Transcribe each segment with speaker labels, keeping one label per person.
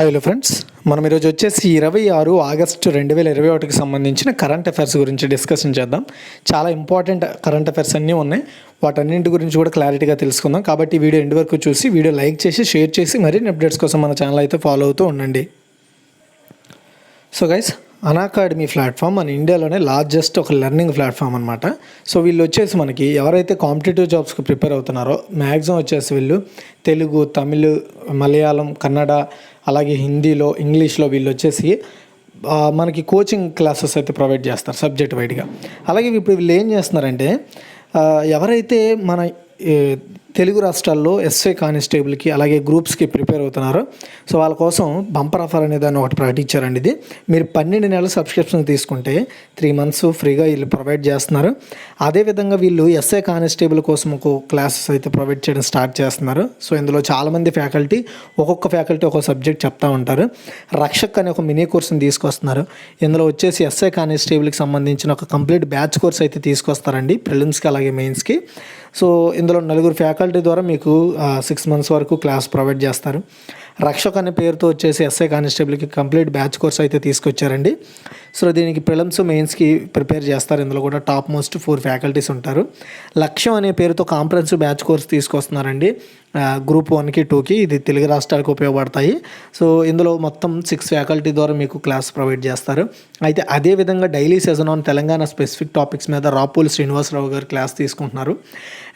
Speaker 1: Hello friends, మనం ఈరోజు వచ్చేసి 26 ఆగస్టు 2021కి సంబంధించిన కరెంట్ అఫైర్స్ గురించి డిస్కషన్ చేద్దాం. చాలా ఇంపార్టెంట్ కరెంట్ అఫైర్స్ అన్నీ ఉన్నాయి. వాటన్నింటి గురించి కూడా క్లారిటీగా తెలుసుకుందాం. కాబట్టి వీడియో ఎండ్ వరకు చూసి వీడియో లైక్ చేసి షేర్ చేసి మరిన్ని అప్డేట్స్ కోసం మన ఛానల్ అయితే ఫాలో అవుతూ ఉండండి. సో గైస్, అన్అకాడమీ ప్లాట్ఫామ్ మన ఇండియాలోనే లార్జెస్ట్ ఒక లెర్నింగ్ ప్లాట్ఫామ్ అనమాట. సో వీళ్ళు వచ్చేసి మనకి ఎవరైతే కాంపిటేటివ్ జాబ్స్కి ప్రిపేర్ అవుతున్నారో మ్యాక్సిమం వచ్చేసి వీళ్ళు తెలుగు, తమిళ్, మలయాళం, కన్నడ, అలాగే హిందీలో, ఇంగ్లీష్లో వీళ్ళు వచ్చేసి మనకి కోచింగ్ క్లాసెస్ అయితే ప్రొవైడ్ చేస్తారు సబ్జెక్ట్ వైడ్గా. అలాగే ఇప్పుడు వీళ్ళు ఏం చేస్తున్నారంటే ఎవరైతే మన తెలుగు రాష్ట్రాల్లో ఎస్ఐ కానిస్టేబుల్కి అలాగే గ్రూప్స్కి ప్రిపేర్ అవుతున్నారో సో వాళ్ళ కోసం బంపర్ ఆఫర్ అనే దాన్ని ఒకటి ప్రకటించారండి. ఇది మీరు 12 నెలల సబ్స్క్రిప్షన్ తీసుకుంటే 3 months ఫ్రీగా వీళ్ళు ప్రొవైడ్ చేస్తున్నారు. అదేవిధంగా వీళ్ళు ఎస్ఐ కానిస్టేబుల్ కోసం ఒక క్లాసెస్ అయితే ప్రొవైడ్ చేయడం స్టార్ట్ చేస్తున్నారు. సో ఇందులో చాలామంది ఫ్యాకల్టీ ఒక్కొక్క సబ్జెక్ట్ చెప్తా ఉంటారు. రక్షక్ అనే ఒక మినీ కోర్సుని తీసుకొస్తున్నారు. ఇందులో వచ్చేసి ఎస్ఐ కానిస్టేబుల్కి సంబంధించిన ఒక కంప్లీట్ బ్యాచ్ కోర్స్ అయితే తీసుకొస్తారండి, ప్రిలిమ్స్కి అలాగే మెయిన్స్కి. సో ఇందులో 4 ఫ్యాకల్టీ ద్వారా మీకు 6 months వరకు క్లాస్ ప్రొవైడ్ చేస్తారు. రక్షక్ అనే పేరుతో వచ్చేసి ఎస్ఐ కానిస్టేబుల్కి కంప్లీట్ బ్యాచ్ కోర్స్ అయితే తీసుకొచ్చారండి. సో దీనికి ప్రిలిమ్స్, మెయిన్స్కి ప్రిపేర్ చేస్తారు. ఇందులో కూడా టాప్ మోస్ట్ 4 ఫ్యాకల్టీస్ ఉంటారు. లక్ష్యం అనే పేరుతో కాంప్రహెన్సివ్ బ్యాచ్ కోర్స్ తీసుకొస్తున్నారండి. గ్రూప్ 1కి 2కి ఇది తెలుగు రాష్ట్రాలకు ఉపయోగపడతాయి. సో ఇందులో మొత్తం 6 ఫ్యాకల్టీ ద్వారా మీకు క్లాస్ ప్రొవైడ్ చేస్తారు. అయితే అదేవిధంగా daily session on Telangana specific topics మీద రాపూల్ శ్రీనివాసరావు గారు క్లాస్ తీసుకుంటున్నారు.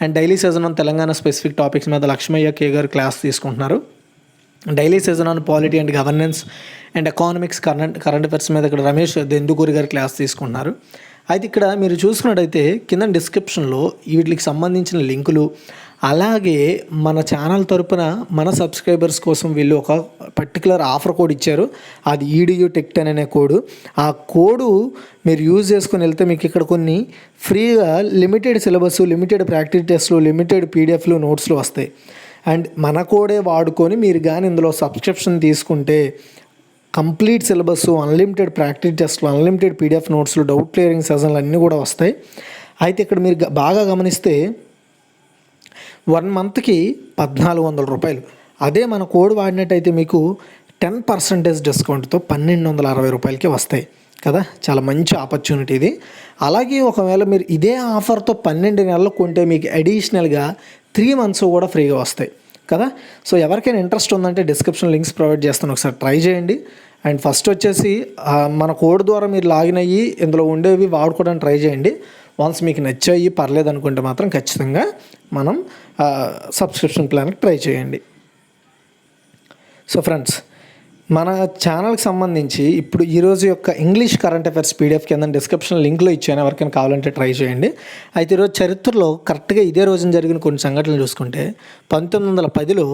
Speaker 1: And daily session on Telangana specific topics మీద లక్ష్మయ్య కే గారు క్లాస్ తీసుకుంటున్నారు. Daily session on polity and governance and economics current affairs మీద ఇక్కడ రమేష్ దెందుకూరి గారు క్లాస్ తీసుకుంటున్నారు. అయితే ఇక్కడ మీరు చూసుకున్నట్టయితే కింద డిస్క్రిప్షన్లో వీటికి సంబంధించిన లింకులు, అలాగే మన ఛానల్ తరపున మన సబ్స్క్రైబర్స్ కోసం వీళ్ళు ఒక పర్టికులర్ ఆఫర్ కోడ్ ఇచ్చారు. అది EDU Tech10 అనే కోడ్. ఆ కోడు మీరు యూజ్ చేసుకొని వెళ్తే మీకు ఇక్కడ కొన్ని ఫ్రీగా లిమిటెడ్ సిలబస్, లిమిటెడ్ ప్రాక్టీస్ టెస్ట్లు, లిమిటెడ్ PDFలు, నోట్స్లు వస్తాయి. అండ్ మన కోడే వాడుకొని మీరు కానీ ఇందులో సబ్స్క్రిప్షన్ తీసుకుంటే కంప్లీట్ సిలబస్, అన్లిమిటెడ్ ప్రాక్టీస్ టెస్ట్లు, అన్లిమిటెడ్ PDF నోట్స్లు, డౌట్ క్లియరింగ్ సెషన్లు అన్నీ కూడా వస్తాయి. అయితే ఇక్కడ మీరు బాగా గమనిస్తే 1 monthకి 1,400 రూపాయలు. అదే మన కోడ్ వాడినట్టయితే మీకు 10% డిస్కౌంట్తో 1,260 రూపాయలకి వస్తాయి కదా. చాలా మంచి ఆపర్చునిటీ ఇది. అలాగే ఒకవేళ మీరు ఇదే ఆఫర్తో 12 నెలలు కొంటే మీకు అడిషనల్గా 3 months కూడా ఫ్రీగా వస్తాయి కదా. సో ఎవరికైనా ఇంట్రెస్ట్ ఉందంటే డిస్క్రిప్షన్ లింక్స్ ప్రొవైడ్ చేస్తాను, ఒకసారి ట్రై చేయండి. అండ్ ఫస్ట్ వచ్చేసి మన కోడ్ ద్వారా మీరు లాగిన్ అయ్యి ఇందులో ఉండేవి వాడుకోవడానికి ట్రై చేయండి. వన్స్ మీకు నచ్చాయి పర్లేదు అనుకుంటే మాత్రం ఖచ్చితంగా మనం సబ్స్క్రిప్షన్ ప్లాన్కి ట్రై చేయండి. సో ఫ్రెండ్స్, మన ఛానల్కి సంబంధించి ఇప్పుడు ఈరోజు యొక్క ఇంగ్లీష్ కరెంట్ అఫైర్స్ PDF కింద డిస్క్రిప్షన్ లింక్లో ఇచ్చాను, ఎవరికైనా కావాలంటే ట్రై చేయండి. అయితే ఈరోజు చరిత్రలో కరెక్ట్గా ఇదే రోజున జరిగిన కొన్ని సంఘటనలు చూసుకుంటే 1910లో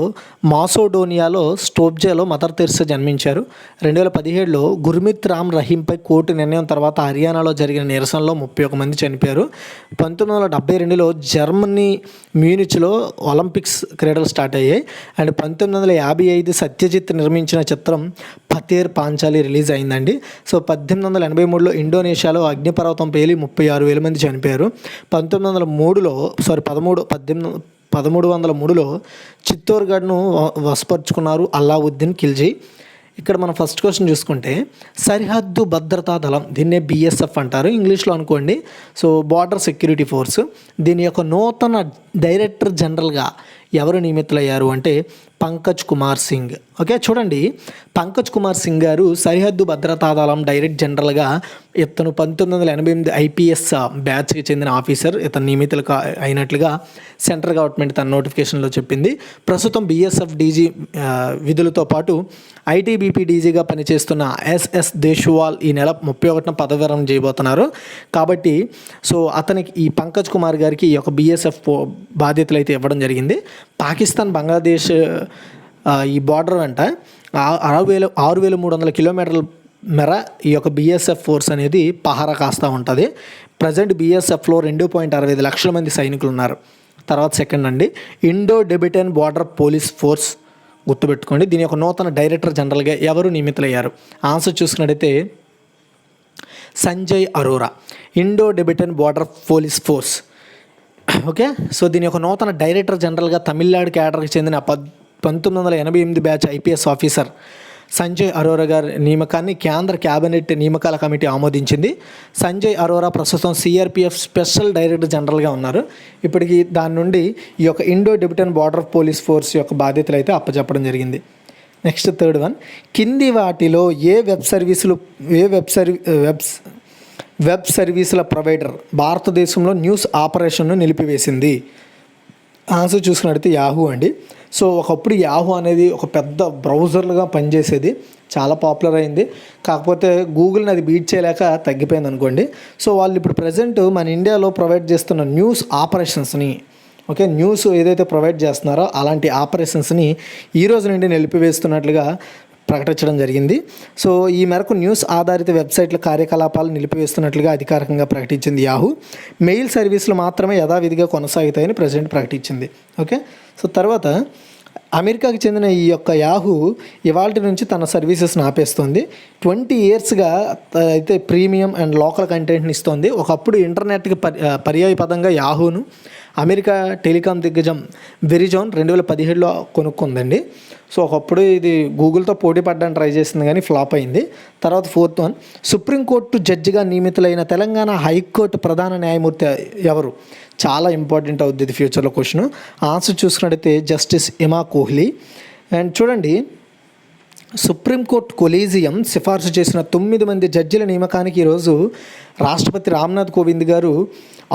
Speaker 1: మాసోడోనియాలో స్టోబ్జేలో మదర్ తెరెసా జన్మించారు. 2017లో గుర్మిత్ రామ్ రహీంపై కోర్టు నిర్ణయం తర్వాత హర్యానాలో జరిగిన నిరసనలో 31 మంది చనిపోయారు. 1972లో జర్మనీ మ్యూనిచ్లో ఒలింపిక్స్ క్రీడలు స్టార్ట్ అయ్యాయి. అండ్ 1955 సత్యజిత్ నిర్మించిన చిత్రం పతేర్ పాంచాలి రిలీజ్ అయిందండి. సో 1883లో ఇండోనేషియాలో అగ్నిపర్వతం పేలి 36,000 మంది చనిపోయారు. 1303లో చిత్తోర్గఢ్ను వశపరుచుకున్నారు అల్లావుద్దీన్ ఖిల్జీ. ఇక్కడ మనం ఫస్ట్ క్వశ్చన్ చూసుకుంటే సరిహద్దు భద్రతా దళం, దీన్నే BSF అంటారు ఇంగ్లీష్లో అనుకోండి. సో బార్డర్ సెక్యూరిటీ ఫోర్స్, దీని యొక్క నూతన డైరెక్టర్ జనరల్గా ఎవరు నియమితులయ్యారు అంటే పంకజ్ కుమార్ సింగ్. ఓకే, చూడండి, పంకజ్ కుమార్ సింగ్ గారు సరిహద్దు భద్రతా దళం డైరెక్టర్ జనరల్గా ఇతను 1988 IPS బ్యాచ్కి చెందిన ఆఫీసర్ ఇతను నియమితులు అయినట్లుగా సెంట్రల్ గవర్నమెంట్ తన నోటిఫికేషన్లో చెప్పింది. ప్రస్తుతం BSF DG విధులతో పాటు ITBP DGగా పనిచేస్తున్న SS దేశ్వాల్ ఈ నెల 31న పదవి విరమణ చేయబోతున్నారు. కాబట్టి సో అతనికి ఈ పంకజ్ కుమార్ గారికి ఈ యొక్క BSF బాధ్యతలు అయితే ఇవ్వడం జరిగింది. పాకిస్తాన్, బంగ్లాదేశ్ ఈ బార్డర్ వెంట 6,300 కిలోమీటర్ల మేర ఈ యొక్క BSF ఫోర్స్ అనేది పహారా కాస్తూ ఉంటుంది. ప్రజెంట్ BSFలో 2.65 లక్షల మంది సైనికులు ఉన్నారు. తర్వాత సెకండ్ అండి, Indo Tibetan border police force, గుర్తుపెట్టుకోండి. దీని యొక్క నూతన డైరెక్టర్ జనరల్గా ఎవరు నియమితులయ్యారు? ఆన్సర్ చూసుకున్నట్టయితే Sanjay Arora, Indo Tibetan border police force. Okay, so దీని యొక్క నూతన డైరెక్టర్ జనరల్గా తమిళనాడు క్యాడర్కి చెందిన 1988 batch IPS officer Sanjay Arora గారి నియామకాన్ని కేంద్ర క్యాబినెట్ నియామకాల కమిటీ ఆమోదించింది. సంజయ్ అరోరా ప్రస్తుతం సిఆర్పిఎఫ్ స్పెషల్ డైరెక్టర్ జనరల్గా ఉన్నారు. ఇప్పటికీ దాని నుండి ఈ యొక్క Indo Tibetan border police force యొక్క బాధ్యతలు అయితే అప్పచెప్పడం జరిగింది. నెక్స్ట్ థర్డ్ వన్, కింది వాటిలో ఏ వెబ్ సర్వీసుల ప్రొవైడర్ భారతదేశంలో న్యూస్ ఆపరేషన్ను నిలిపివేసింది? ఆన్సర్ చూసుకున్నట్టయితే యాహూ అండి. సో ఒకప్పుడు యాహూ అనేది ఒక పెద్ద బ్రౌజర్లుగా పనిచేసేది, చాలా పాపులర్ అయింది. కాకపోతే గూగుల్ని అది బీట్ చేయలేక తగ్గిపోయింది అనుకోండి. సో వాళ్ళు ఇప్పుడు ప్రజెంట్ మన ఇండియాలో ప్రొవైడ్ చేస్తున్న న్యూస్ ఆపరేషన్స్ని, న్యూస్ ఏదైతే ప్రొవైడ్ చేస్తున్నారో అలాంటి ఆపరేషన్స్ని ఈ రోజు నుండి నిలిపివేస్తున్నట్లుగా ప్రకటించడం జరిగింది. సో ఈ మేరకు న్యూస్ ఆధారిత వెబ్సైట్ల కార్యకలాపాలు నిలిపివేస్తున్నట్లుగా అధికారికంగా ప్రకటించింది యాహూ. మెయిల్ సర్వీసులు మాత్రమే యథావిధిగా కొనసాగుతాయని ప్రెసిడెంట్ ప్రకటించింది. సో తర్వాత అమెరికాకి చెందిన ఈ యొక్క యాహూ ఇవాల్టి నుంచి తన సర్వీసెస్ని ఆపేస్తుంది. 20 yearsగా అయితే ప్రీమియం అండ్ లోకల్ కంటెంట్ని ఇస్తుంది. ఒకప్పుడు ఇంటర్నెట్కి పర్యాయ పదంగా యాహూను అమెరికా టెలికాం దిగ్గజం వెరిజోన్ 2017లో కొనుక్కుందండి. సో ఒకప్పుడు ఇది గూగుల్తో పోటీ పడడానికి ట్రై చేసింది కానీ ఫ్లాప్ అయింది. తర్వాత ఫోర్త్ వన్, సుప్రీంకోర్టు జడ్జిగా నియమితులైన తెలంగాణ హైకోర్టు ప్రధాన న్యాయమూర్తి ఎవరు? చాలా ఇంపార్టెంట్ అవుద్ది ఇది ఫ్యూచర్లో క్వశ్చన్. ఆన్సర్ చూసుకున్నట్టయితే జస్టిస్ హిమా కోహ్లీ. అండ్ చూడండి, సుప్రీంకోర్టు కొలీజియం సిఫార్సు చేసిన 9 మంది జడ్జిల నియామకానికి ఈరోజు రాష్ట్రపతి రామ్నాథ్ కోవింద్ గారు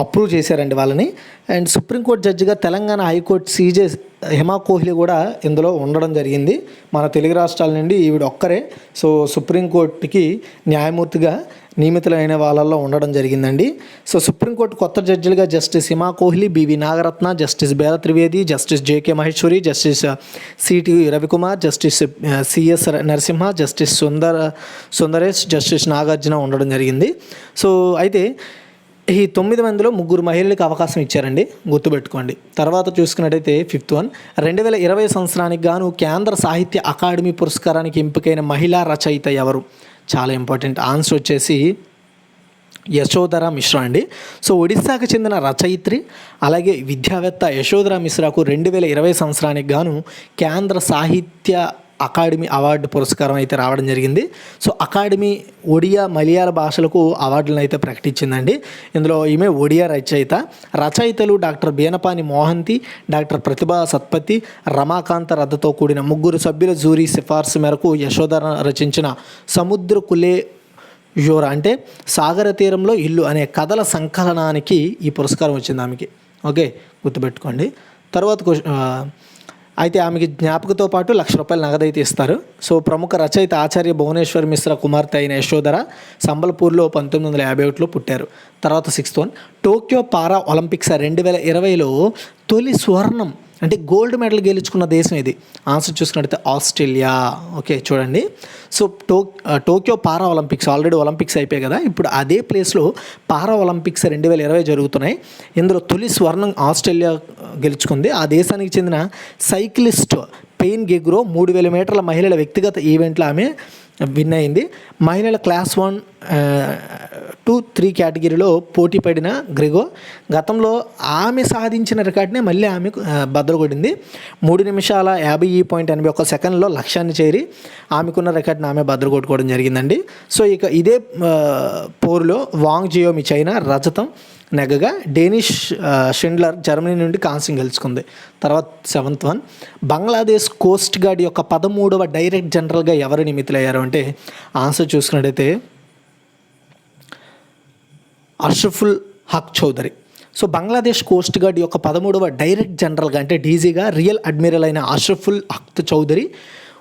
Speaker 1: అప్రూవ్ చేశారండి వాళ్ళని. అండ్ సుప్రీంకోర్టు జడ్జిగా తెలంగాణ హైకోర్టు సీజే హిమా కోహ్లీ కూడా ఇందులో ఉండడం జరిగింది. మన తెలుగు రాష్ట్రాల నుండి ఈవిడ ఒక్కరే సో సుప్రీంకోర్టుకి న్యాయమూర్తిగా నియమితులైన వాళ్ళల్లో ఉండడం జరిగిందండి. సో సుప్రీంకోర్టు కొత్త జడ్జిలుగా justice Hima Kohli, BV Nagarathna, justice Bela Trivedi, justice JK Maheshwari, justice CT Ravikumar, justice CS Narasimha, justice Sundresh, justice Nagarjuna ఉండడం జరిగింది. సో అయితే ఈ 9 మందిలో 3 మహిళలకు అవకాశం ఇచ్చారండి, గుర్తుపెట్టుకోండి. తర్వాత చూసుకున్నట్టయితే ఫిఫ్త్ వన్, 2020 సంవత్సరానికి గాను కేంద్ర సాహిత్య అకాడమీ పురస్కారానికి ఎంపికైన మహిళా రచయిత ఎవరు? చాలా ఇంపార్టెంట్. ఆన్సర్ వచ్చేసి యశోధర మిశ్రా అండి. సో ఒడిశాకు చెందిన రచయిత్రి అలాగే విద్యావేత్త యశోధర మిశ్రాకు 2020 సంవత్సరానికి గాను కేంద్ర సాహిత్య అకాడమీ అవార్డు పురస్కారం అయితే రావడం జరిగింది. సో అకాడమీ ఒడియా మలయాళ భాషలకు అవార్డులను అయితే ప్రకటించిందండి. ఇందులో ఈమె ఒడియా రచయితలు డాక్టర్ బేనపాని మోహంతి, డాక్టర్ ప్రతిభా సత్పతి, రమాకాంత రథతో కూడిన 3 సభ్యుల జూరీ సిఫార్సు మేరకు యశోధర రచించిన సముద్ర కులే యోరా అంటే సాగర తీరంలో ఇల్లు అనే కథల సంకలనానికి ఈ పురస్కారం వచ్చింది ఆమెకి. గుర్తుపెట్టుకోండి. తర్వాత అయితే ఆమెకి జ్ఞాపకతో పాటు ₹1,00,000 నగదైతే ఇస్తారు. సో ప్రముఖ రచయిత ఆచార్య భువనేశ్వర్ మిశ్రా కుమార్తె అయిన యశోధర సంబల్పూర్లో 1951లో పుట్టారు. తర్వాత 6th వన్, టోక్యో పారా ఒలింపిక్స్ 2020లో తొలి స్వర్ణం అంటే గోల్డ్ మెడల్ గెలుచుకున్న దేశం ఇది. ఆన్సర్ చూసుకున్నట్టయితే ఆస్ట్రేలియా. చూడండి, సో టోక్యో పారా ఒలింపిక్స్ ఆల్రెడీ ఒలింపిక్స్ అయిపోయాయి కదా, ఇప్పుడు అదే ప్లేస్లో పారా ఒలింపిక్స్ 2020 జరుగుతున్నాయి. ఇందులో తొలి స్వర్ణం ఆస్ట్రేలియా గెలుచుకుంది. ఆ దేశానికి చెందిన సైక్లిస్ట్ పెయిన్ గెగ్రో 3000 మీటర్ల మహిళల వ్యక్తిగత ఈవెంట్లో ఆమె విన్ అయింది. మహిళల క్లాస్ 1, 2, 3 కేటగిరీలో పోటీ పడిన గ్రెగో గతంలో ఆమె సాధించిన రికార్డునే మళ్ళీ ఆమె బద్దలుకొట్టింది. 3 నిమిషాల 50.81 సెకండ్లో లక్ష్యాన్ని చేరి ఆమెకున్న రికార్డుని ఆమె బద్దలుకొట్టుకోవడం జరిగిందండి. సో ఇక ఇదే పోరులో వాంగ్ జియోమి చైనా రజతం నెగ్గగా డేనిష్ షిండ్లర్ జర్మనీ నుండి కాంస్యం గెలుచుకుంది. తర్వాత 7th one, Bangladesh coast guard యొక్క 13వ డైరెక్టర్ జనరల్గా ఎవరు నియమితులయ్యారు అంటే ఆన్సర్ చూసుకున్నట్టయితే Ashraful Haq Chowdhury. So Bangladesh coast guard యొక్క 13వ డైరెక్టర్ జనరల్గా అంటే డీజీగా రియల్ అడ్మిరల్ అయిన అష్రఫుల్ హక్ చౌదరి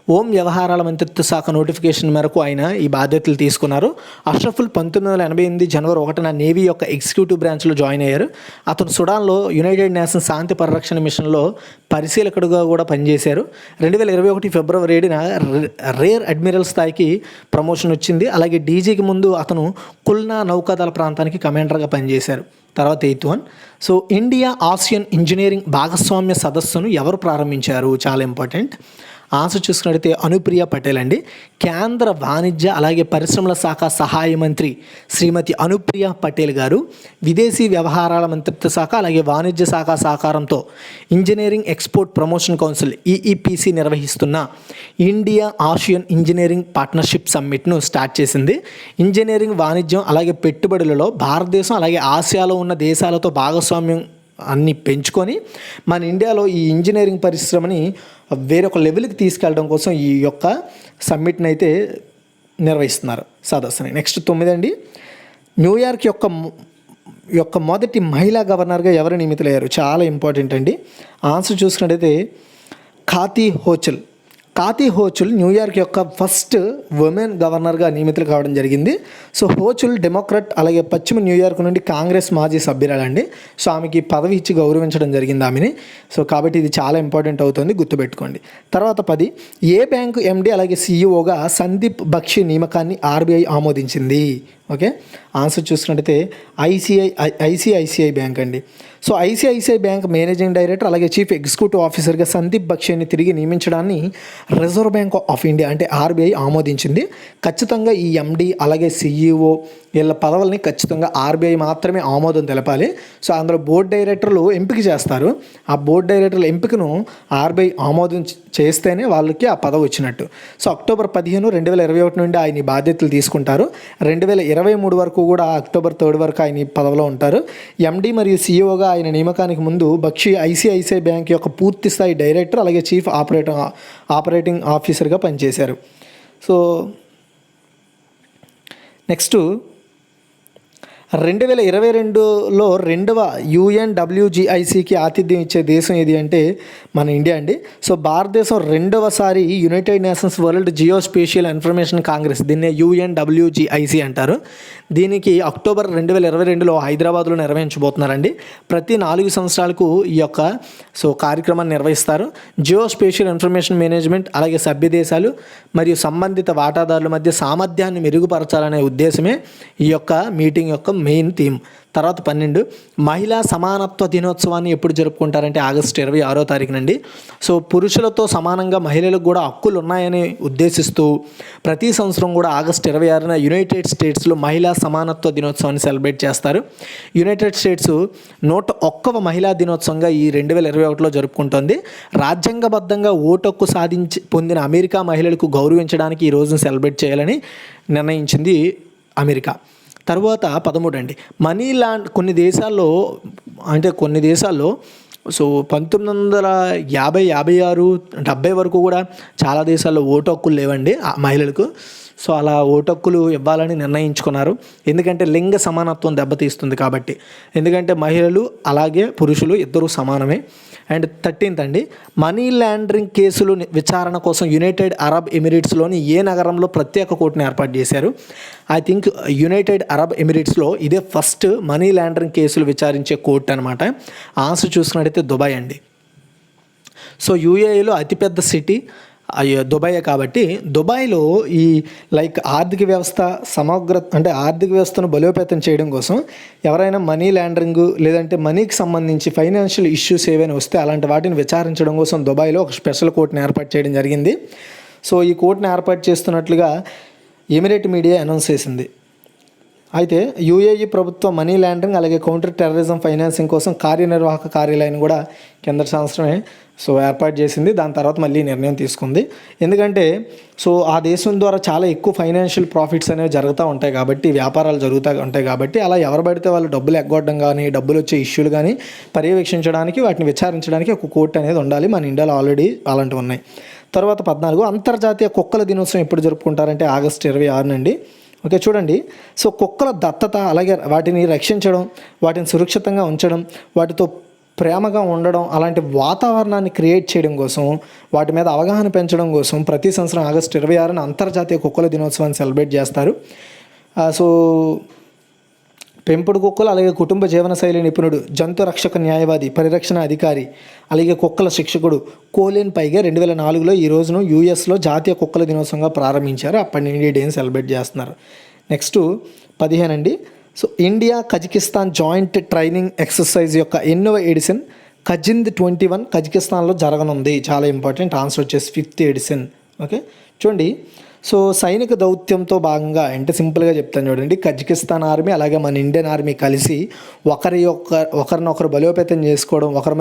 Speaker 1: హోం వ్యవహారాల మంత్రిత్వ శాఖ నోటిఫికేషన్ మేరకు ఆయన ఈ బాధ్యతలు తీసుకున్నారు. అష్రఫుల్ 1988 జనవరి 1న నేవీ యొక్క ఎగ్జిక్యూటివ్ బ్రాంచ్లో జాయిన్ అయ్యారు. అతను సుడాన్లో యునైటెడ్ నేషన్స్ శాంతి పరిరక్షణ మిషన్లో పరిశీలకుడుగా కూడా పనిచేశారు. 2021 ఫిబ్రవరి 7న రేర్ అడ్మిరల్ స్థాయికి ప్రమోషన్ వచ్చింది. అలాగే డీజీకి ముందు అతను కుల్నా నౌకాదళ ప్రాంతానికి కమాండర్గా పనిచేశారు. తర్వాత 8th one, so India ASEAN engineering భాగస్వామ్య సదస్సును ఎవరు ప్రారంభించారు? చాలా ఇంపార్టెంట్. ఆన్సర్ చూసుకున్నట్టయితే అనుప్రియ పటేల్ అండి. కేంద్ర వాణిజ్య అలాగే పరిశ్రమల శాఖ సహాయ మంత్రి శ్రీమతి అనుప్రియ పటేల్ గారు విదేశీ వ్యవహారాల మంత్రిత్వ శాఖ అలాగే వాణిజ్య శాఖ సహకారంతో engineering export promotion council EEPC నిర్వహిస్తున్న ఇండియా ఆసియన్ ఇంజనీరింగ్ పార్ట్నర్షిప్ సమ్మిట్ను స్టార్ట్ చేసింది. ఇంజనీరింగ్, వాణిజ్యం అలాగే పెట్టుబడులలో భారతదేశం అలాగే ఆసియాలో ఉన్న దేశాలతో భాగస్వామ్యం అన్ని పెంచుకొని మన ఇండియాలో ఈ ఇంజనీరింగ్ పరిశ్రమని వేరొక లెవెల్కి తీసుకెళ్ళడం కోసం ఈ యొక్క సమ్మిట్ని అయితే నిర్వహిస్తున్నారు, సదస్సుని. నెక్స్ట్ 9 అండి. న్యూయార్క్ యొక్క మొదటి మహిళా గవర్నర్గా ఎవరు నియమితులయ్యారు? చాలా ఇంపార్టెంట్ అండి. ఆన్సర్ చూసుకున్నట్టయితే కాతి హోచుల్ న్యూయార్క్ యొక్క ఫస్ట్ ఉమెన్ గవర్నర్గా నియమితులు కావడం జరిగింది. సో హోచుల్ డెమోక్రట్ అలాగే పశ్చిమ న్యూయార్క్ నుండి కాంగ్రెస్ మాజీ సభ్యురాలండి. సో ఆమెకి పదవి ఇచ్చి గౌరవించడం జరిగింది ఆమెని. సో కాబట్టి ఇది చాలా ఇంపార్టెంట్ అవుతుంది, గుర్తుపెట్టుకోండి. తర్వాత 10, ఏ బ్యాంకు ఎండి అలాగే సిఇఓగా సందీప్ బక్షి నియామకాన్ని ఆర్బీఐ ఆమోదించింది? ఓకే, ఆన్సర్ చూసుకున్నట్టయితే ఐసిఐసిఐ బ్యాంక్ అండి. So ICICI bank managing director అలాగే చీఫ్ ఎగ్జిక్యూటివ్ ఆఫీసర్గా సందీప్ బక్షిని తిరిగి నియమించడాన్ని రిజర్వ్ బ్యాంక్ ఆఫ్ ఇండియా అంటే ఆర్బీఐ ఆమోదించింది. ఖచ్చితంగా ఈ ఎండి అలాగే సిఇఓ వీళ్ళ పదవుల్ని ఖచ్చితంగా ఆర్బీఐ మాత్రమే ఆమోదం తెలపాలి. సో అందులో బోర్డు డైరెక్టర్లు ఎంపిక చేస్తారు. ఆ బోర్డు డైరెక్టర్ల ఎంపికను ఆర్బీఐ ఆమోదం చేస్తేనే వాళ్ళకి ఆ పదవి వచ్చినట్టు. సో అక్టోబర్ 15, 2021 నుండి ఆయన బాధ్యతలు తీసుకుంటారు. 2023 వరకు కూడా అక్టోబర్ 3 వరకు ఆయన పదవిలో ఉంటారు. ఎండి మరియు సిఇఓగా ఆయన నియామకానికి ముందు బక్షి ఐసిఐసిఐ బ్యాంక్ యొక్క పూర్తి స్థాయి డైరెక్టర్ అలాగే చీఫ్ ఆపరేటింగ్ ఆఫీసర్గా పనిచేశారు. సో నెక్స్ట్ 2022లో 2వ UNWGICకి ఆతిథ్యం ఇచ్చే దేశం ఏది అంటే మన ఇండియా అండి. సో భారతదేశం 2వసారి United Nations World Geospatial Information Congress, దీన్నే UNWGIC అంటారు. దీనికి అక్టోబర్ 2022లో హైదరాబాద్లో నిర్వహించబోతున్నారండి. ప్రతి 4 సంవత్సరాలకు ఈ యొక్క కార్యక్రమాన్ని నిర్వహిస్తారు. జియోస్పేషియల్ ఇన్ఫర్మేషన్ మేనేజ్మెంట్ అలాగే సభ్య దేశాలు మరియు సంబంధిత వాటాదారుల మధ్య సామర్థ్యాన్ని మెరుగుపరచాలనే ఉద్దేశమే ఈ యొక్క మీటింగ్ యొక్క మెయిన్ థీమ్. తర్వాత 12, మహిళా సమానత్వ దినోత్సవాన్ని ఎప్పుడు జరుపుకుంటారంటే ఆగస్టు 26వ తారీఖునండి. సో పురుషులతో సమానంగా మహిళలకు కూడా హక్కులు ఉన్నాయని ఉద్దేశిస్తూ ప్రతి సంవత్సరం కూడా ఆగస్టు 26న యునైటెడ్ స్టేట్స్లో మహిళా సమానత్వ దినోత్సవాన్ని సెలబ్రేట్ చేస్తారు. యునైటెడ్ స్టేట్స్ 101వ మహిళా దినోత్సవంగా ఈ 2021లో జరుపుకుంటోంది. రాజ్యాంగబద్ధంగా ఓటు హక్కు పొందిన అమెరికా మహిళలకు గౌరవించడానికి ఈ రోజును సెలబ్రేట్ చేయాలని నిర్ణయించింది అమెరికా. తర్వాత 13 అండి. మనీ లాండ్ కొన్ని దేశాల్లో సో 1950, 56, 70 వరకు కూడా చాలా దేశాల్లో ఓటు హక్కులు లేవండి మహిళలకు. సో అలా ఓటు హక్కులు ఇవ్వాలని నిర్ణయించుకున్నారు. ఎందుకంటే లింగ సమానత్వం దెబ్బతీస్తుంది కాబట్టి. ఎందుకంటే మహిళలు అలాగే పురుషులు ఇద్దరూ సమానమే. అండ్ 13th అండి, మనీ లాండరింగ్ కేసులు విచారణ కోసం యునైటెడ్ అరబ్ ఎమిరేట్స్లోని ఏ నగరంలో ప్రత్యేక కోర్టును ఏర్పాటు చేశారు? ఐ థింక్ యునైటెడ్ అరబ్ ఎమిరేట్స్లో ఇదే ఫస్ట్ మనీ లాండరింగ్ కేసులు విచారించే కోర్టు అనమాట. ఆన్సర్ చూసుకున్నట్టయితే దుబాయ్ అండి. సో యూఏఈలో అతిపెద్ద సిటీ దుబాయ్ కాబట్టి దుబాయ్లో ఈ ఆర్థిక వ్యవస్థ ఆర్థిక వ్యవస్థను బలోపేతం చేయడం కోసం ఎవరైనా మనీ లాండరింగ్ లేదంటే మనీకి సంబంధించి ఫైనాన్షియల్ ఇష్యూస్ ఏవైనా వస్తే అలాంటి వాటిని విచారించడం కోసం దుబాయ్లో ఒక స్పెషల్ కోర్టును ఏర్పాటు చేయడం జరిగింది. సో ఈ కోర్టును ఏర్పాటు చేస్తున్నట్లుగా ఎమిరేట్ మీడియా అనౌన్స్ చేసింది. అయితే యూఏఈ ప్రభుత్వం మనీ లాండరింగ్ అలాగే కౌంటర్ టెర్రరిజం ఫైనాన్సింగ్ కోసం కార్యనిర్వాహక కార్యాలయాన్ని కూడా కింద సంవత్సరమే ఏర్పాటు చేసింది. దాని తర్వాత మళ్ళీ నిర్ణయం తీసుకుంది. ఎందుకంటే ఆ దేశం ద్వారా చాలా ఎక్కువ ఫైనాన్షియల్ ప్రాఫిట్స్ అనేవి జరుగుతూ ఉంటాయి కాబట్టి, వ్యాపారాలు జరుగుతూ ఉంటాయి కాబట్టి, అలా ఎవరు పడితే వాళ్ళు డబ్బులు ఎగ్గొట్టడం కానీ డబ్బులు వచ్చే ఇష్యూలు కానీ పర్యవేక్షించడానికి వాటిని విచారించడానికి ఒక కోర్టు అనేది ఉండాలి. మన ఇండియాలో ఆల్రెడీ అలాంటివి ఉన్నాయి. తర్వాత 14, అంతర్జాతీయ కుక్కల దినోత్సవం ఎప్పుడు జరుపుకుంటారంటే ఆగస్టు 26 నుండి. ఓకే, చూడండి. సో కుక్కల దత్తత అలాగే వాటిని రక్షించడం, వాటిని సురక్షితంగా ఉంచడం, వాటితో ప్రేమగా ఉండడం, అలాంటి వాతావరణాన్ని క్రియేట్ చేయడం కోసం, వాటి మీద అవగాహన పెంచడం కోసం ప్రతి సంవత్సరం ఆగస్టు 26న అంతర్జాతీయ కుక్కల దినోత్సవాన్ని సెలబ్రేట్ చేస్తారు. సో పెంపుడు కుక్కలు అలాగే కుటుంబ జీవనశైలి నిపుణుడు, జంతు రక్షక న్యాయవాది, పరిరక్షణ అధికారి అలాగే కుక్కల శిక్షకుడు కోలిన్ పైగా 2004లో ఈ రోజును యూఎస్లో జాతీయ కుక్కల దినోత్సవంగా ప్రారంభించారు. అప్పటి నుండి ఈ డేని సెలబ్రేట్ చేస్తున్నారు. నెక్స్ట్ 15 అండి. So India Kazakhstan joint training exercise యొక్క 8వ ఎడిషన్ కజింద్ 21 కజకిస్తాన్లో జరగనుంది. చాలా ఇంపార్టెంట్. ఆన్సర్ వచ్చేసి 5th ఎడిషన్. ఓకే, చూడండి. సో సైనిక దౌత్యంతో భాగంగా అంటే సింపుల్గా చెప్తాను చూడండి. కజకిస్తాన్ ఆర్మీ అలాగే మన ఇండియన్ ఆర్మీ కలిసి ఒకరినొకరు బలోపేతం చేసుకోవడం, ఒకరి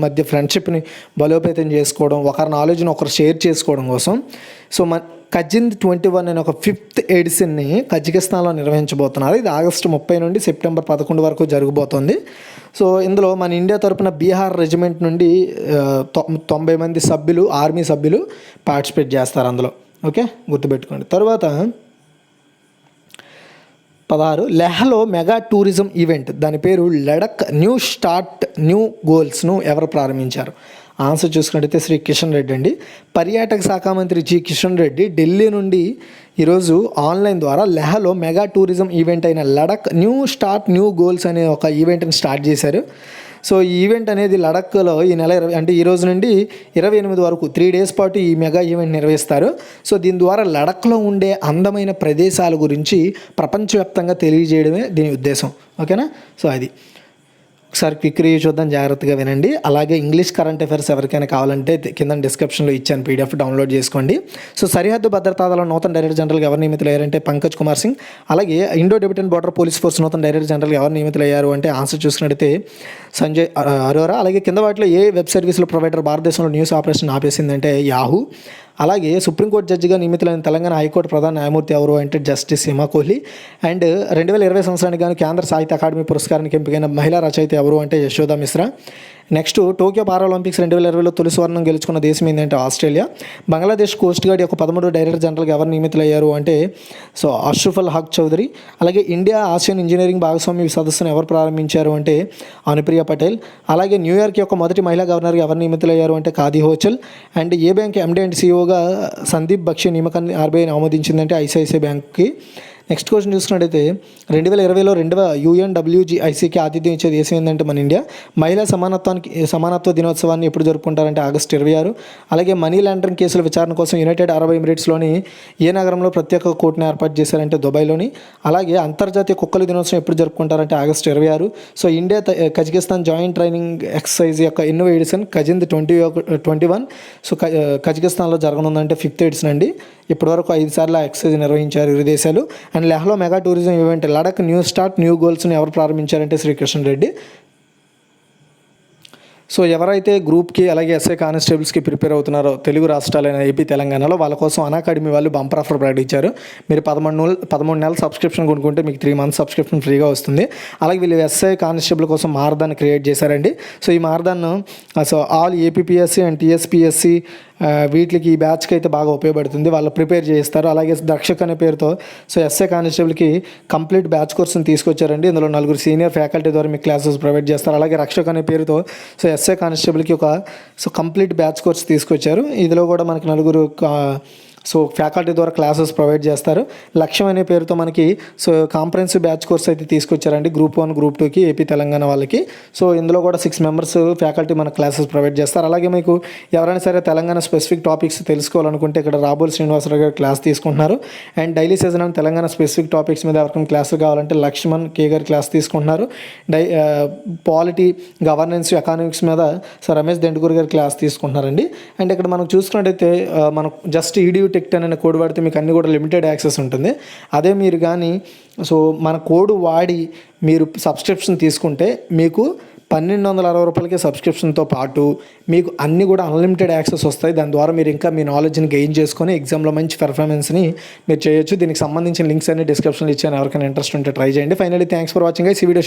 Speaker 1: మధ్య ఫ్రెండ్షిప్ని బలోపేతం చేసుకోవడం, ఒకరి నాలెడ్జ్ని ఒకరు షేర్ చేసుకోవడం కోసం సో కజింద్ 21 అనే ఒక 5th ఎడిషన్ని కజకిస్తాన్లో నిర్వహించబోతున్నారు. ఇది ఆగస్టు 30 నుండి సెప్టెంబర్ 11 వరకు జరగబోతోంది. సో ఇందులో మన ఇండియా తరపున బీహార్ రెజిమెంట్ నుండి 90 మంది సభ్యులు, ఆర్మీ సభ్యులు పార్టిసిపేట్ చేస్తారు అందులో. ఓకే, గుర్తుపెట్టుకోండి. తర్వాత 16 లెహ్లో మెగా టూరిజం ఈవెంట్, దాని పేరు లడక్ న్యూ స్టార్ట్ న్యూ గోల్స్ను ఎవరు ప్రారంభించారు? ఆన్సర్ చూసుకున్నట్టయితే శ్రీ కిషన్ రెడ్డి అండి. పర్యాటక శాఖ మంత్రి జి కిషన్ రెడ్డి ఢిల్లీ నుండి ఈరోజు ఆన్లైన్ ద్వారా లెహ్లో మెగా టూరిజం ఈవెంట్ అయిన Ladakh new start new goals అనే ఒక ఈవెంట్ని స్టార్ట్ చేశారు. సో ఈ ఈవెంట్ అనేది లడఖ్లో ఈ నెల 20 అంటే ఈ రోజు నుండి 28 వరకు 3 days పాటు ఈ మెగా ఈవెంట్ నిర్వహిస్తారు. సో దీని ద్వారా లడఖ్లో ఉండే అందమైన ప్రదేశాల గురించి ప్రపంచవ్యాప్తంగా తెలియజేయడమే దీని ఉద్దేశం. ఓకేనా? సో అది ఒకసారి క్విక్ రివ్యూ చూద్దాం, జాగ్రత్తగా వినండి. అలాగే ఇంగ్లీష్ కరెంట్ అఫైర్స్ ఎవరికైనా కావాలంటే కింద డిస్క్రిప్షన్లో ఇచ్చాను, PDF డౌన్లోడ్ చేసుకోండి. సో సరిహద్దు భద్రతా దళం నూతన డైరెక్టర్ జనరల్గా ఎవరు నియమితులయ్యారంటే పంకజ్ కుమార్ సింగ్. అలాగే Indo Tibetan border police force నూతన డైరెక్టర్ జనరల్గా ఎవరు నియమితులయ్యారు అంటే ఆన్సర్ చూసుకున్నట్టయితే సంజయ్ అరోరా. అలాగే కింద వాటిలో ఏ వెబ్ సర్వీసుల ప్రొవైడర్ భారతదేశంలో న్యూస్ ఆపరేషన్ ఆపేసిందంటే యాహూ. అలాగే సుప్రీంకోర్టు జడ్జిగా నియమితులైన తెలంగాణ హైకోర్టు ప్రధాన న్యాయమూర్తి ఎవరు అంటే జస్టిస్ హిమా కోహ్లీ. అండ్ 2020 సంవత్సరానికి గాను కేంద్ర సాహిత్య అకాడమీ పురస్కారానికి ఎంపికైన మహిళా రచయిత ఎవరు అంటే Yashoda Mishra. Next Tokyo Paralympics 2020లో తొలి స్వర్ణం గెలుచుకున్న దేశం ఏంటంటే ఆస్ట్రేలియా. బంగ్లాదేశ్ కోస్ట్ గార్డ్ యొక్క 13వ డైరెక్టర్ జనరల్గా ఎవరు నియమితులయ్యారు అంటే సో అష్రఫ్ హక్ చౌదరి. అలాగే ఇండియా ఆసియన్ ఇంజనీరింగ్ భాగస్వామ్య సదస్సును ఎవరు ప్రారంభించారు అంటే అనుప్రియ పటేల్. అలాగే న్యూయార్క్ యొక్క మొదటి మహిళా గవర్నర్గా ఎవరు నియమితులయ్యారు అంటే Kathy Hochul. And a bank MD and CEOగా సందీప్ బక్షి నియామకాన్ని RBI ఆమోదించిందంటే ICICI బ్యాంక్కి. నెక్స్ట్ క్వశ్చన్ చూసుకున్నట్టయితే 2020లో 2వ UNWGICకి ఆతిథ్యం ఇచ్చే దేశం ఏంటంటే మన ఇండియా. మహిళా సమానత్వ దినోత్సవాన్ని ఎప్పుడు జరుపుకుంటారంటే ఆగస్టు 26. అలాగే మనీ లాండరింగ్ కేసుల విచారణ కోసం యునైటెడ్ అరబ్ ఎమిరేట్స్లోని ఏ నగరంలో ప్రత్యేక కోర్టును ఏర్పాటు చేశారంటే దుబాయ్లోని. అలాగే అంతర్జాతీయ కుక్కల దినోత్సవం ఎప్పుడు జరుపుకుంటారంటే August 26. So India Kazakhstan joint training exercise యొక్క 8వ ఎడిషన్ కజింద్ 21 సో కజకిస్తాన్లో జరగనుందంటే 5th ఎడిషన్ అండి. ఇప్పటివరకు 5 సార్లు ఎక్సర్సైజ్ నిర్వహించారు ఇరు దేశాలు. అండ్ లెహ్లో mega tourism event Ladakh new start new గోల్స్ని ఎవరు ప్రారంభించారంటే శ్రీ కిషన్ రెడ్డి. సో ఎవరైతే గ్రూప్కి అలాగే SI కానిస్టేబుల్స్కి ప్రిపేర్ అవుతున్నారో తెలుగు రాష్ట్రాలైన AP తెలంగాణలో వాళ్ళ కోసం అనాకాడమీ వాళ్ళు బంపర్ ఆఫర్ ప్రకటించారు. మీరు 13 నెలల సబ్స్క్రిప్షన్ కొనుక్కుంటే మీకు 3 months సబ్స్క్రిప్షన్ ఫ్రీగా వస్తుంది. అలాగే వీళ్ళు SI కానిస్టేబుల్ కోసం మారదాన్ని క్రియేట్ చేశారండి. సో ఈ మారదాన్ని so all APPSC and TSPSC వీటికి ఈ బ్యాచ్కి అయితే బాగా ఉపయోగపడుతుంది. వాళ్ళు ప్రిపేర్ చేస్తారు. అలాగే దక్షక్ అనే పేరుతో సో SI కానిస్టేబుల్కి కంప్లీట్ బ్యాచ్ కోర్సుని తీసుకొచ్చారండి. ఇందులో 4 సీనియర్ ఫ్యాకల్టీ ద్వారా మీకు క్లాసెస్ ప్రొవైడ్ చేస్తారు. అలాగే రక్షక్ అనే పేరుతో సో SI కానిస్టేబుల్కి ఒక సో కంప్లీట్ బ్యాచ్ కోర్స్ తీసుకొచ్చారు. ఇందులో కూడా మనకి 4 సో ఫ్యాకల్టీ ద్వారా క్లాసెస్ ప్రొవైడ్ చేస్తారు. లక్ష్యం అనే పేరుతో మనకి సో కాంప్రహెన్సివ్ బ్యాచ్ కోర్స్ అయితే తీసుకొచ్చారండి గ్రూప్ 1 గ్రూప్ 2కి AP తెలంగాణ వాళ్ళకి. సో ఇందులో కూడా 6 members ఫ్యాకల్టీ మన క్లాసెస్ ప్రొవైడ్ చేస్తారు. అలాగే మీకు ఎవరైనా సరే తెలంగాణ స్పెసిఫిక్ టాపిక్స్ తెలుసుకోవాలనుకుంటే ఇక్కడ రాబోల్ శ్రీనివాసరావు గారు క్లాస్ తీసుకుంటున్నారు. అండ్ డైలీ సెషన్ అని తెలంగాణ స్పెసిఫిక్ టాపిక్స్ మీద ఎవరికైనా క్లాసులు కావాలంటే లక్ష్మణ్ K గారు క్లాస్ తీసుకుంటున్నారు. పాలిటీ గవర్నెన్స్ ఎకానమిక్స్ మీద సో రమేష్ దెండుగూర్ గారు క్లాస్ తీసుకుంటున్నారండి. అండ్ ఇక్కడ మనం చూసుకున్నట్టయితే మనం జస్ట్ EDU Tech 10 అనే కోడ్ వాడితే మీకు అన్ని కూడా లిమిటెడ్ యాక్సెస్ ఉంటుంది. అదే మీరు కానీ సో మన కోడ్ వాడి మీరు సబ్స్క్రిప్షన్ తీసుకుంటే మీకు 1260 రూపాయలకి సబ్స్క్రిప్షన్తో పాటు మీకు అన్నీ కూడా అన్లిమిటెడ్ యాక్సెస్ వస్తాయి. దాని ద్వారా మీరు ఇంకా మీ నాలెడ్జ్ని గెయిన్ చేసుకొని ఎగ్జామ్లో మంచి పెర్ఫార్మెన్స్ని మీరు చేయొచ్చు. దీనికి సంబంధించిన లింక్స్ అన్ని డిస్క్రిప్షన్లో ఇచ్చాను. ఎవరికైనా ఇంట్రెస్ట్ ఉంటే ట్రై చేయండి. Finally thanks for watching guys. ఈ వీడియో